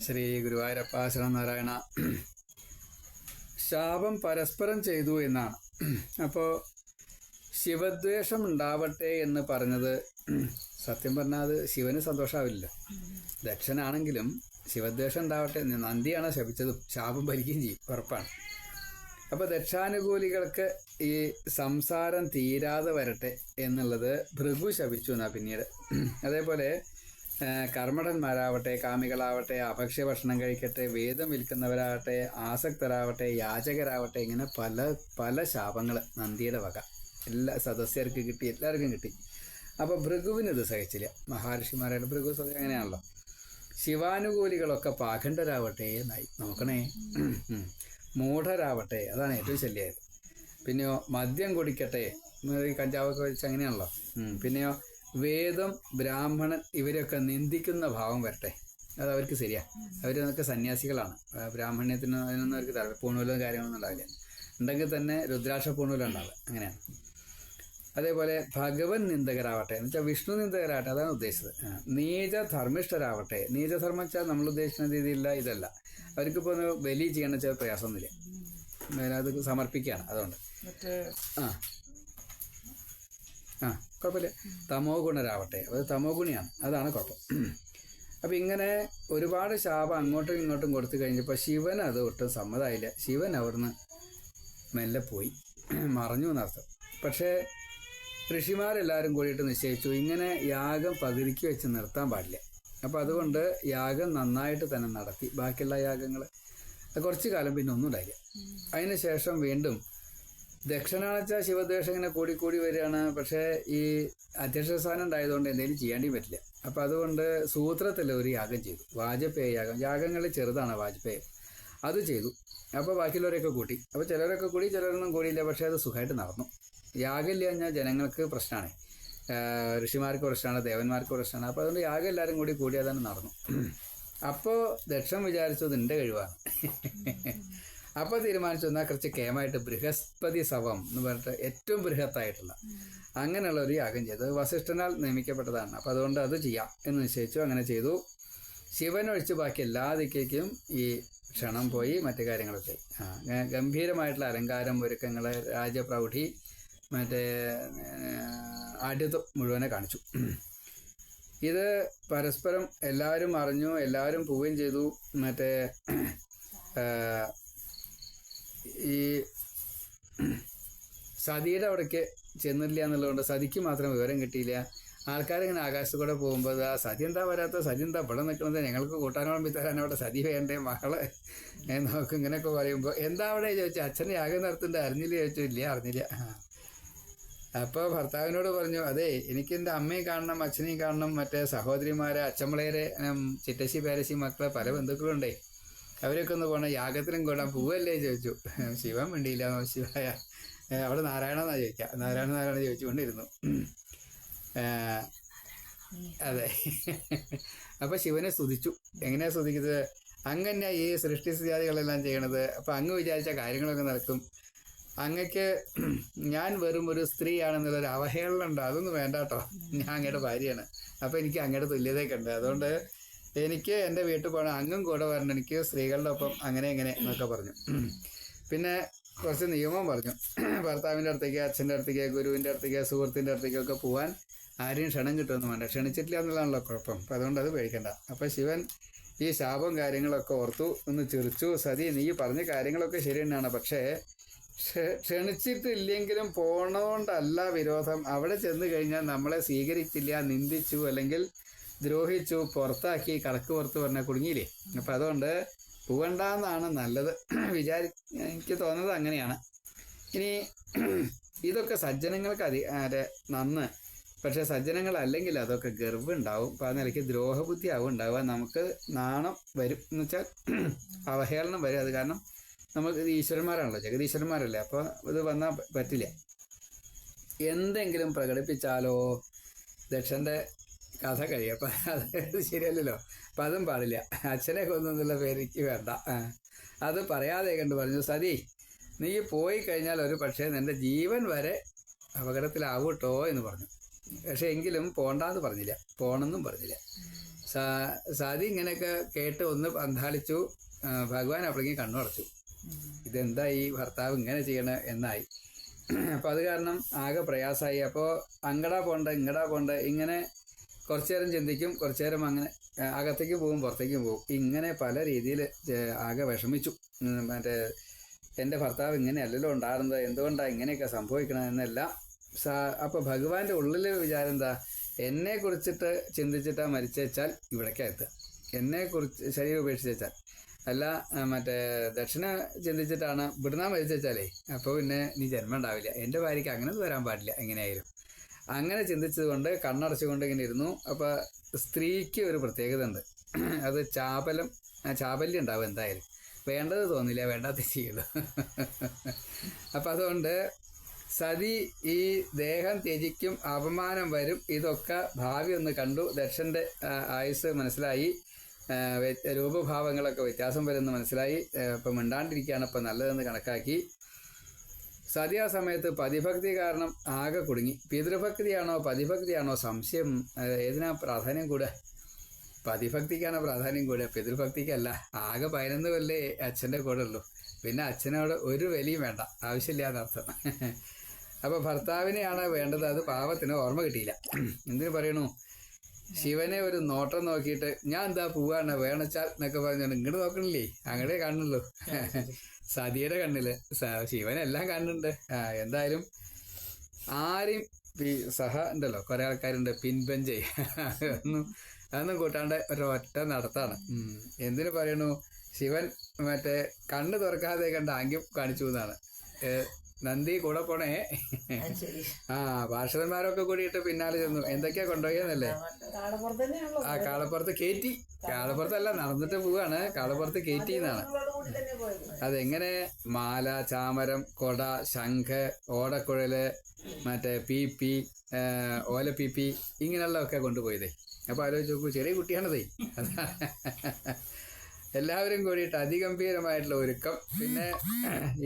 ശ്രീ ഗുരുവായൂരപ്പ ശരണനാരായണ. ശാപം പരസ്പരം ചെയ്തു എന്നാണ്. അപ്പോൾ ശിവദ്വേഷം ഉണ്ടാവട്ടെ എന്ന് പറഞ്ഞത് സത്യം പറഞ്ഞാൽ അത് ശിവന് സന്തോഷമാവില്ല. ദക്ഷനാണെങ്കിലും ശിവദ്വേഷം ഉണ്ടാവട്ടെ, നന്ദിയാണ് ശപിച്ചതും ശാപം ഭരിക്കുകയും ചെയ്യും, ഉറപ്പാണ്. അപ്പോൾ ദക്ഷാനുകൂലികൾക്ക് ഈ സംസാരം തീരാതെ വരട്ടെ എന്നുള്ളത് ഭൃഗു ശപിച്ചു എന്നാ പിന്നീട്. അതേപോലെ കർമ്മഠന്മാരാവട്ടെ, കാമികളാവട്ടെ, അഭക്ഷ്യഭക്ഷണം കഴിക്കട്ടെ, വേദം വിൽക്കുന്നവരാവട്ടെ, ആസക്തരാവട്ടെ, യാചകരാവട്ടെ, ഇങ്ങനെ പല പല ശാപങ്ങൾ നന്ദിയുടെ വക എല്ലാ സദസ്യർക്ക് കിട്ടി, എല്ലാവർക്കും കിട്ടി. അപ്പോൾ ഭൃഗുവിന് ഇത് സഹിച്ചില്ല. മഹാഋഷിമാരായിട്ട് ഭൃഗു അങ്ങനെയാണല്ലോ. ശിവാനുകൂലികളൊക്കെ പാഖണ്ഡരാവട്ടെ എന്നായി. നോക്കണേ, മൂഢരാവട്ടെ, അതാണ് ഏറ്റവും ശല്യമായത്. പിന്നെയോ മദ്യം കുടിക്കട്ടെ, കഞ്ചാവൊക്കെ വെച്ച് അങ്ങനെയാണല്ലോ. പിന്നെയോ വേദം, ബ്രാഹ്മണൻ ഇവരൊക്കെ നിന്ദിക്കുന്ന ഭാവം വരട്ടെ, അത് അവർക്ക് ശരിയാ. അവരൊക്കെ സന്യാസികളാണ്. ബ്രാഹ്മണ്യത്തിന് അതിനൊന്നും അവർക്ക് താല്പര്യം, പൂണൂലും കാര്യങ്ങളൊന്നും ഉണ്ടാവില്ല. ഉണ്ടെങ്കിൽ തന്നെ രുദ്രാക്ഷ പൂണൂലം ഉണ്ടാവുക, അങ്ങനെയാണ്. അതേപോലെ ഭഗവൻ നിന്ദകരാവട്ടെ എന്ന് വെച്ചാൽ വിഷ്ണു നിന്ദകരാവട്ടെ, അതാണ് ഉദ്ദേശിച്ചത്. നീചധർമ്മിഷ്ഠരാവട്ടെ, നീചധർമ്മം വെച്ചാൽ നമ്മൾ ഉദ്ദേശിക്കുന്ന രീതിയില്ല, ഇതല്ല. അവർക്കിപ്പോൾ ഒന്ന് ബലി ചെയ്യണമെന്ന് വെച്ചാൽ പ്രയാസമൊന്നുമില്ല, അത് സമർപ്പിക്കുകയാണ്. അതുകൊണ്ട് കുഴപ്പമില്ല. തമോ ഗുണരാവട്ടെ, അത് തമോ ഗുണിയാണ്, അതാണ് കുഴപ്പം. അപ്പം ഇങ്ങനെ ഒരുപാട് ശാപം അങ്ങോട്ടും ഇങ്ങോട്ടും കൊടുത്തു കഴിഞ്ഞപ്പോൾ ശിവൻ അത് ഒട്ടും സമ്മതമായില്ല. ശിവൻ അവിടുന്ന് മെല്ലെ പോയി, മറഞ്ഞു എന്നർത്ഥം. പക്ഷേ ഋഷിമാരെല്ലാവരും കൂടിയിട്ട് നിശ്ചയിച്ചു, ഇങ്ങനെ യാഗം പകുതിക്ക് വെച്ച് നിർത്താൻ പാടില്ല. അപ്പം അതുകൊണ്ട് യാഗം നന്നായിട്ട് തന്നെ നടത്തി. ബാക്കിയുള്ള യാഗങ്ങൾ കുറച്ച് കാലം പിന്നെ ഒന്നും ഉണ്ടായില്ല. അതിന് ശേഷം വീണ്ടും ദക്ഷിണാണെച്ചാൽ ശിവദ്വേഷം ഇങ്ങനെ കൂടിക്കൂടി വരികയാണ്. പക്ഷേ ഈ അധ്യക്ഷ സ്ഥാനം ഉണ്ടായതുകൊണ്ട് എന്തെങ്കിലും ചെയ്യാണ്ടി പറ്റില്ല. അപ്പം അതുകൊണ്ട് സൂത്രത്തിൽ ഒരു യാഗം ചെയ്തു, വാജപേയ യാഗം. യാഗങ്ങളിൽ ചെറുതാണ് വാജപേയ, അത് ചെയ്തു. അപ്പോൾ ബാക്കിയുള്ളവരൊക്കെ കൂട്ടി. അപ്പോൾ ചിലരൊക്കെ കൂടി, ചിലരൊന്നും കൂടിയില്ല. പക്ഷേ അത് സുഖമായിട്ട് നടന്നു. യാഗമില്ല കഴിഞ്ഞാൽ ജനങ്ങൾക്ക് പ്രശ്നമാണ്, ഋഷിമാർക്ക് പ്രശ്നമാണ്, ദേവന്മാർക്ക് പ്രശ്നമാണ്. അപ്പോൾ അതുകൊണ്ട് യാഗം എല്ലാവരും കൂടി അതാണ് നടന്നു. അപ്പോൾ ദക്ഷൻ വിചാരിച്ചത് എൻ്റെ കഴിവാണ്. അപ്പോൾ തീരുമാനിച്ചു, എന്നാൽ കുറച്ച് കേമായിട്ട് ബൃഹസ്പതി സവം എന്ന് പറഞ്ഞിട്ട് ഏറ്റവും ബൃഹത്തായിട്ടുള്ള അങ്ങനെയുള്ള ഒരു യാഗം ചെയ്തത് വസിഷ്ഠനാൽ നിയമിക്കപ്പെട്ടതാണ്. അപ്പോൾ അതുകൊണ്ട് അത് ചെയ്യാം എന്ന് നിശ്ചയിച്ചു. അങ്ങനെ ചെയ്തു. ശിവനൊഴിച്ച് ബാക്കി എല്ലാ ദിക്കേക്കും ഈ ക്ഷണം പോയി, മറ്റു കാര്യങ്ങളൊക്കെ. ഗംഭീരമായിട്ടുള്ള അലങ്കാരം, ഒരുക്കങ്ങൾ, രാജപ്രൗഢി, മറ്റേ ആഢ്യത്വം മുഴുവനെ കാണിച്ചു. ഇത് പരസ്പരം എല്ലാവരും അറിഞ്ഞു, എല്ലാവരും പോവുകയും ചെയ്തു. മറ്റേ ഈ സതിയുടെ അവിടേക്ക് ചെന്നില്ല എന്നുള്ളതുകൊണ്ട് സതിക്ക് മാത്രം വിവരം കിട്ടിയില്ല. ആൾക്കാരിങ്ങനെ ആകാശത്ത് കൂടെ പോകുമ്പോൾ ആ സതി എന്താ വരാത്ത, സതി എന്താ ഇവിടെ നിൽക്കുന്നത്, ഞങ്ങൾക്ക് കൂട്ടാനോളം തരാൻ അവിടെ സതി വേണ്ടേ മകളെ നോക്കും ഇങ്ങനെയൊക്കെ പറയുമ്പോൾ എന്താ അവിടെ ചോദിച്ചു. അച്ഛനെ യാഗം നടത്തേണ്ട അറിഞ്ഞില്ല ചോദിച്ചു. ഇല്ല, അറിഞ്ഞില്ല. അപ്പോൾ ഭർത്താവിനോട് പറഞ്ഞു, അതെ എനിക്ക് എൻ്റെ അമ്മയും കാണണം, അച്ഛനെയും കാണണം, മറ്റേ സഹോദരിമാരെ, അച്ഛമ്മളേരെ, ചിറ്റശ്ശി പേരശ്ശി മക്കളെ പല ബന്ധുക്കളുണ്ടേ, അവരൊക്കെ ഒന്ന് പോകണം, യാഗത്തിനും കൂടാൻ പോവല്ലേ ചോദിച്ചു. ശിവൻ വേണ്ടിയില്ല, ശിവായ അവിടെ നാരായണ എന്നാ ചോദിക്കുക, നാരായണ ചോദിച്ചുകൊണ്ടിരുന്നു. അതെ. അപ്പം ശിവനെ സ്തുതിച്ചു. എങ്ങനെയാ സ്തുതിക്കുന്നത്? അങ്ങനെ ഈ സൃഷ്ടിസ്ഥിതികളെല്ലാം ചെയ്യണത്. അപ്പം അങ്ങ് വിചാരിച്ച കാര്യങ്ങളൊക്കെ നടക്കും. അങ്ങക്ക് ഞാൻ വെറും ഒരു സ്ത്രീയാണെന്നുള്ളൊരു അവഹേളനുണ്ട്, അതൊന്നും വേണ്ട കേട്ടോ, ഞാൻ അങ്ങയുടെ ഭാര്യയാണ്. അപ്പം എനിക്ക് അങ്ങയുടെ തുല്യതയൊക്കെ ഉണ്ട്, അതുകൊണ്ട് എനിക്ക് എൻ്റെ വീട്ടിൽ പോകണം, അങ്ങും കൂടെ വരണം, എനിക്ക് സ്ത്രീകളുടെ ഒപ്പം അങ്ങനെ എന്നൊക്കെ പറഞ്ഞു. പിന്നെ കുറച്ച് നിയമം പറഞ്ഞു. ഭർത്താവിൻ്റെ അടുത്തേക്ക്, അച്ഛൻ്റെ അടുത്തേക്ക്, ഗുരുവിൻ്റെ അടുത്തേക്ക്, സുഹൃത്തിൻ്റെ അടുത്തേക്കൊക്കെ പോകാൻ ആരെയും ക്ഷണം കിട്ടുമെന്ന് വേണ്ട. ക്ഷണിച്ചിട്ടില്ല എന്നുള്ളതാണല്ലോ കുഴപ്പം. അപ്പം അതുകൊണ്ട് അത് പേടിക്കണ്ട. അപ്പം ശിവൻ ഈ ശാപം കാര്യങ്ങളൊക്കെ ഓർത്തു, ഒന്ന് ചിരിച്ചു. സതി, നീ പറഞ്ഞ കാര്യങ്ങളൊക്കെ ശരി തന്നെയാണ്, പക്ഷേ ക്ഷണിച്ചിട്ടില്ലെങ്കിലും പോണതുകൊണ്ടല്ല വിരോധം. അവിടെ ചെന്ന് കഴിഞ്ഞാൽ നമ്മളെ സ്വീകരിച്ചില്ല, നിന്ദിച്ചു, അല്ലെങ്കിൽ ദ്രോഹിച്ചു, പുറത്താക്കി, കടക്ക് പുറത്ത് പറഞ്ഞാൽ കുടുങ്ങിയില്ലേ. അപ്പം അതുകൊണ്ട് പോകണ്ടെന്നാണ് നല്ലത്. എനിക്ക് തോന്നുന്നത് അങ്ങനെയാണ്. ഇനി ഇതൊക്കെ സജ്ജനങ്ങൾക്ക് നന്ന്, പക്ഷേ സജ്ജനങ്ങളല്ലെങ്കിൽ അതൊക്കെ ഗർവുണ്ടാവും. അപ്പം ആ നിലയ്ക്ക് ദ്രോഹബുദ്ധി ആവും ഉണ്ടാവുക. നമുക്ക് നാണം വരും എന്ന് വെച്ചാൽ അവഹേളനം വരും. അത് കാരണം നമുക്ക് ഈശ്വരന്മാരാണല്ലോ, ജഗതീശ്വരന്മാരല്ലേ. അപ്പോൾ ഇത് വന്നാൽ പറ്റില്ല. എന്തെങ്കിലും പ്രകടിപ്പിച്ചാലോ ദക്ഷൻ്റെ കഥ കഴിയും. അപ്പം അത് ശരിയല്ലല്ലോ. അപ്പം അതും പാടില്ല. അച്ഛനെ കൊന്നെന്നുള്ള പേരിക്ക് വേണ്ട. അത് പറയാതെ കണ്ട് പറഞ്ഞു, സതി നീ പോയി കഴിഞ്ഞാൽ ഒരു പക്ഷേ നിൻ്റെ ജീവൻ വരെ അപകടത്തിലാവൂട്ടോ എന്ന് പറഞ്ഞു. പക്ഷേ എങ്കിലും പോണ്ടാന്ന് പറഞ്ഞില്ല, പോണെന്നും പറഞ്ഞില്ല. സതി ഇങ്ങനെയൊക്കെ കേട്ട് ഒന്ന് പന്താളിച്ചു. ഭഗവാൻ അപ്പോഴേക്കും കണ്ണുടച്ചു. ഇതെന്താ ഈ ഭർത്താവ് ഇങ്ങനെ ചെയ്യണ എന്നായി. അപ്പോൾ അത് കാരണം ആകെ പ്രയാസമായി. അപ്പോൾ അങ്ങടാ പോണ്ട ഇങ്ങടാ പോണ്ട ഇങ്ങനെ കുറച്ചു നേരം ചിന്തിക്കും, കുറച്ചു നേരം അങ്ങനെ അകത്തേക്ക് പോകും പുറത്തേക്കും പോകും. ഇങ്ങനെ പല രീതിയിൽ ആകെ വിഷമിച്ചു. മറ്റേ എൻ്റെ ഭർത്താവ് ഇങ്ങനെയല്ലല്ലോ ഉണ്ടാകുന്നത്, എന്തുകൊണ്ടാണ് ഇങ്ങനെയൊക്കെ സംഭവിക്കണമെന്നല്ല. അപ്പോൾ ഭഗവാന്റെ ഉള്ളിൽ വിചാരം എന്താ, എന്നെ കുറിച്ചിട്ട് ചിന്തിച്ചിട്ടാ മരിച്ചേച്ചാൽ ഇവിടേക്കാ എത്തുക, എന്നെക്കുറിച്ച് ശരീരം ഉപേക്ഷിച്ചാൽ അല്ല. മറ്റേ ദക്ഷിണ ചിന്തിച്ചിട്ടാണ് ഇവിടുന്ന മരിച്ചാലേ അപ്പോൾ പിന്നെ നീ ജന്മം ഉണ്ടാവില്ല, എൻ്റെ ഭാര്യയ്ക്ക് അങ്ങനെ വരാൻ പാടില്ല എങ്ങനെയായാലും. അങ്ങനെ ചിന്തിച്ചത് കൊണ്ട് കണ്ണടച്ചുകൊണ്ട് ഇങ്ങനെ ഇരുന്നു. അപ്പോൾ സ്ത്രീക്ക് ഒരു പ്രത്യേകത ഉണ്ട്, അത് ചാപല്യം ഉണ്ടാവും. എന്തായാലും വേണ്ടത് തോന്നില്ല, വേണ്ടാത്ത ചെയ്യുള്ളൂ. അപ്പം അതുകൊണ്ട് സതി ഈ ദേഹം ത്യജിക്കും, അപമാനം വരും, ഇതൊക്കെ ഭാവി ഒന്ന് കണ്ടു. ദക്ഷൻ്റെ ആയുസ് മനസ്സിലായി, രൂപഭാവങ്ങളൊക്കെ വ്യത്യാസം വരുമെന്ന് മനസ്സിലായി. ഇപ്പം മിണ്ടാണ്ടിരിക്കുകയാണ് ഇപ്പം നല്ലതെന്ന് കണക്കാക്കി. സതി ആ സമയത്ത് പതിഭക്തി കാരണം ആകെ കുടുങ്ങി. പിതൃഭക്തിയാണോ പതിഭക്തിയാണോ സംശയം, ഏതിനാ പ്രാധാന്യം കൂടുക? പതിഭക്തിക്കാണ് പ്രാധാന്യം കൂടുക, പിതൃഭക്തിക്കല്ല. ആകെ 11 കൊല്ലേ അച്ഛൻ്റെ കൂടെ ഉള്ളൂ, പിന്നെ അച്ഛനോട് ഒരു വിലയും വേണ്ട, ആവശ്യമില്ലാന്നർത്ഥം. അപ്പോൾ ഭർത്താവിനെയാണ് വേണ്ടത്, അത് പാവത്തിന് ഓർമ്മ കിട്ടിയില്ല. എന്തിനു പറയണു, ശിവനെ ഒരു നോട്ടം നോക്കിയിട്ട് ഞാൻ എന്താ പോവാണ് വേണച്ചാൽ എന്നൊക്കെ പറഞ്ഞാൽ ഇങ്ങോട്ട് നോക്കണില്ലേ, അങ്ങടെ കാണുള്ളൂ. സതിയുടെ കണ്ണില് ശിവനെല്ലാം കാണുന്നുണ്ട്. എന്തായാലും ആരെയും ഉണ്ടല്ലോ കുറെ ആൾക്കാരുണ്ട് പിൻപഞ്ച്, അതൊന്നും കൂട്ടാണ്ട് ഒരൊറ്റ നടത്താണ്. എന്തിനു പറയണു, ശിവൻ മറ്റേ കണ്ണ് തുറക്കാതെ കണ്ട ആംഗ്യം കാണിച്ചു എന്നാണ്. നന്ദി കൂടെ പോണേ. പാർഷദന്മാരൊക്കെ കൂടിയിട്ട് പിന്നാലെ ചെന്നു. എന്തൊക്കെയാ കൊണ്ടുപോയെന്നല്ലേ? കാളപ്പുറത്ത് കയറ്റി. കാളപ്പുറത്തല്ല, നടന്നിട്ട് പോവാണ്, കാളപ്പുറത്ത് കയറ്റി എന്നാണ്. അതെങ്ങനെ മാല, ചാമരം, കൊട, ശംഖ്, ഓടക്കുഴല്, മറ്റേ പീപ്പി, ഓലപ്പീപ്പി ഇങ്ങനെയുള്ളതൊക്കെ കൊണ്ടുപോയതേ. അപ്പൊ ആലോചിച്ച് നോക്കൂ, ചെറിയ കുട്ടിയാണതേ. എല്ലാവരും കൂടിയിട്ട് അതിഗംഭീരമായിട്ടുള്ള ഒരുക്കം. പിന്നെ